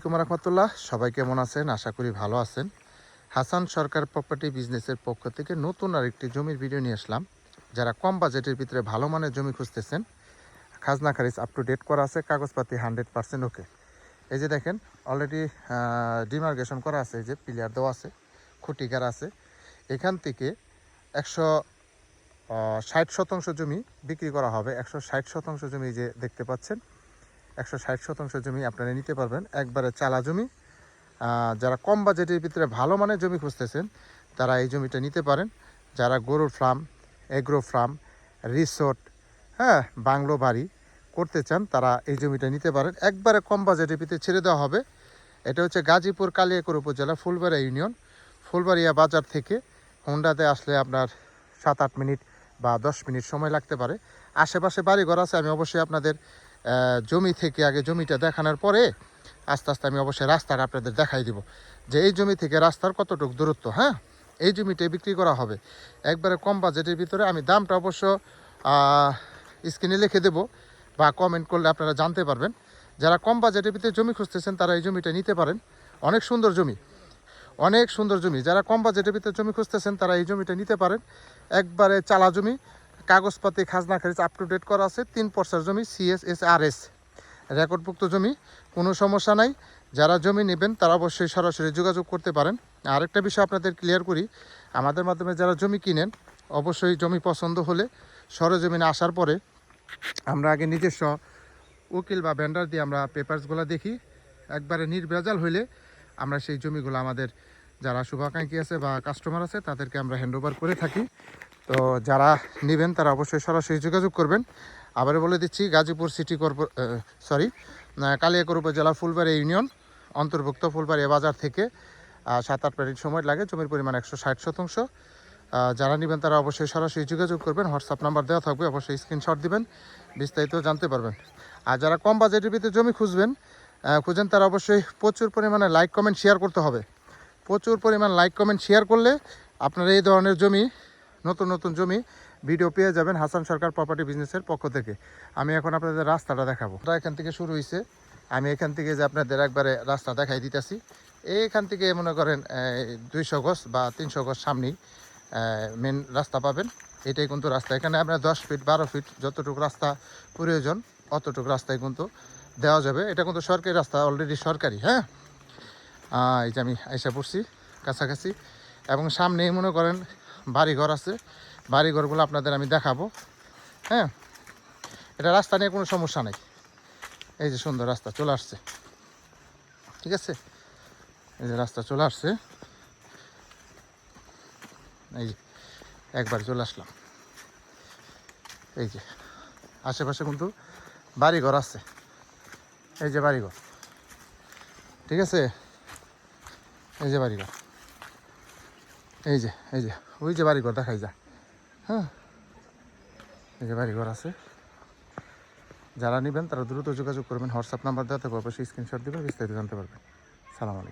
আসসালামু রহমতুল্লাহ। সবাই কেমন আছেন? আশা করি ভালো আছেন। হাসান সরকার প্রপার্টি বিজনেসের পক্ষ থেকে নতুন আরেকটি জমির ভিডিও নিয়ে আসলাম। যারা কম বাজেটের ভিতরে ভালো মানের জমি খুঁজতেছেন, খাজনা খারিজ আপ টু ডেট করা আছে, কাগজপাতি 100% ওকে। এই যে দেখেন, অলরেডি ডিমার্কেশন করা আছে, এই যে পিলার দেওয়া আছে, খুঁটিকার আছে। এখান থেকে 160 শতাংশ জমি বিক্রি করা হবে। 160 শতাংশ জমি যে দেখতে পাচ্ছেন, 160 শতাংশ জমি আপনারা নিতে পারবেন, একবারে চালা জমি। যারা কম বাজেটের ভিতরে ভালো মানের জমি খুঁজতেছেন তারা এই জমিটা নিতে পারেন। যারা গরুর farm, agro farm, resort, bungalow বাড়ি করতে চান তারা এই জমিটা নিতে পারেন। একবারে কম বাজেটের ভিতরে ছেড়ে দেওয়া হবে। এটা হচ্ছে গাজীপুর কালিয়াকৈর উপজেলা ফুলবাড়িয়া ইউনিয়ন, ফুলবাড়িয়া বাজার থেকে হোন্ডাতে আসলে আপনার 7-8 মিনিট বা 10 মিনিট সময় লাগতে পারে। আশেপাশে বাড়িঘর আছে, আমি অবশ্যই আপনাদের জমি থেকে আগে জমিটা দেখানোর পরে আস্তে আস্তে আমি অবশ্যই রাস্তাটা আপনাদের দেখাই দিব যে এই জমি থেকে রাস্তার কতটুকু দূরত্ব। এই জমিটা বিক্রি করা হবে একবারে কম বাজেটের ভিতরে। আমি দামটা অবশ্য স্ক্রিনে লিখে দেব বা কমেন্ট করলে আপনারা জানতে পারবেন। যারা কম বাজেটের ভিতরে জমি খুঁজতেছেন তারা এই জমিটা নিতে পারেন। অনেক সুন্দর জমি, অনেক সুন্দর জমি। যারা কম বাজেটের ভিতরে জমি খুঁজতেছেন তারা এই জমিটা নিতে পারেন। একবারে চালা জমি, কাগজপাতি খাজনা খারিজ আপ টু ডেট করা আছে। 3 পর্সার জমি, CSSRS রেকর্ডভুক্ত জমি, কোনো সমস্যা নাই। যারা জমি নেবেন তারা অবশ্যই সরাসরি যোগাযোগ করতে পারেন। আরেকটা বিষয় আপনাদের ক্লিয়ার করি, আমাদের মাধ্যমে যারা জমি কিনেন অবশ্যই জমি পছন্দ হলে সরজমিনে আসার পরে আমরা আগে নিজস্ব উকিল বা ভেন্ডার দিয়ে আমরা পেপারসগুলো দেখি। একবারে নির্ভেজাল হইলে আমরা সেই জমিগুলো আমাদের যারা শুভাকাঙ্ক্ষী আছে বা কাস্টমার আছে তাদেরকে আমরা হ্যান্ডওভার করে থাকি। তো যারা নেবেন তারা অবশ্যই সরাসরি যোগাযোগ করবেন। আবার বলে দিচ্ছি, গাজীপুর সিটি কালিয়াকৈর উপজেলা ফুলবাড়িয়া ইউনিয়ন অন্তর্ভুক্ত ফুলবাড়িয়া বাজার থেকে 7-8 মিনিট সময় লাগে। জমির পরিমাণ 160 শতাংশ। যারা নেবেন তারা অবশ্যই সরাসরি যোগাযোগ করবেন। হোয়াটসঅ্যাপ নাম্বার দেওয়া থাকবে, অবশ্যই স্ক্রিনশট দিবেন, বিস্তারিত জানতে পারবেন। আর যারা কম বাজেটের ভিতরে জমি খুঁজেন তারা অবশ্যই প্রচুর পরিমাণে লাইক কমেন্ট শেয়ার করতে হবে। প্রচুর পরিমাণ লাইক কমেন্ট শেয়ার করলে আপনারা এই ধরনের জমি, নতুন নতুন জমি ভিডিও পেয়ে যাবেন হাসান সরকার প্রপার্টি বিজনেসের পক্ষ থেকে। আমি এখন আপনাদের রাস্তাটা দেখাবো। এখান থেকে শুরু হয়েছে, আমি এখান থেকে যে আপনাদের একবারে রাস্তা দেখাই দিতেছি। এইখান থেকে মনে করেন 200 গজ বা 300 গজ সামনেই মেন রাস্তা পাবেন। এটাই কিন্তু রাস্তা। এখানে আপনার 10 ফিট 12 ফিট যতটুকু রাস্তা প্রয়োজন অতটুকু রাস্তায় কিন্তু দেওয়া যাবে। এটা কিন্তু সরকারি রাস্তা, অলরেডি সরকারি। এই যে আমি আইসা পড়ছি কাছাকাছি, এবং সামনেই মনে করেন বাড়িঘর আছে। বাড়িঘরগুলো আপনাদের আমি দেখাবো। এটা রাস্তা নিয়ে কোনো সমস্যা নেই। এই যে সুন্দর রাস্তা চলে আসছে, ঠিক আছে। এই যে রাস্তা চলে আসছে, এই যে একবার চলে আসলাম। এই যে আশেপাশে কিন্তু বাড়িঘর আছে, এই যে বাড়িঘর, ঠিক আছে। এই যে বাড়িঘর, এই যে ওই যে বাড়িঘর দেখাই যায়। এই যে বাড়িঘর আছে। যারা নেবেন তারা দ্রুত যোগাযোগ করবেন। হোয়াটসঅ্যাপ নাম্বার দেওয়া থাকবে, অবশ্যই স্ক্রিনশট দেবেন, বিস্তারিত জানতে পারবেন। সালাম আলাইকুম।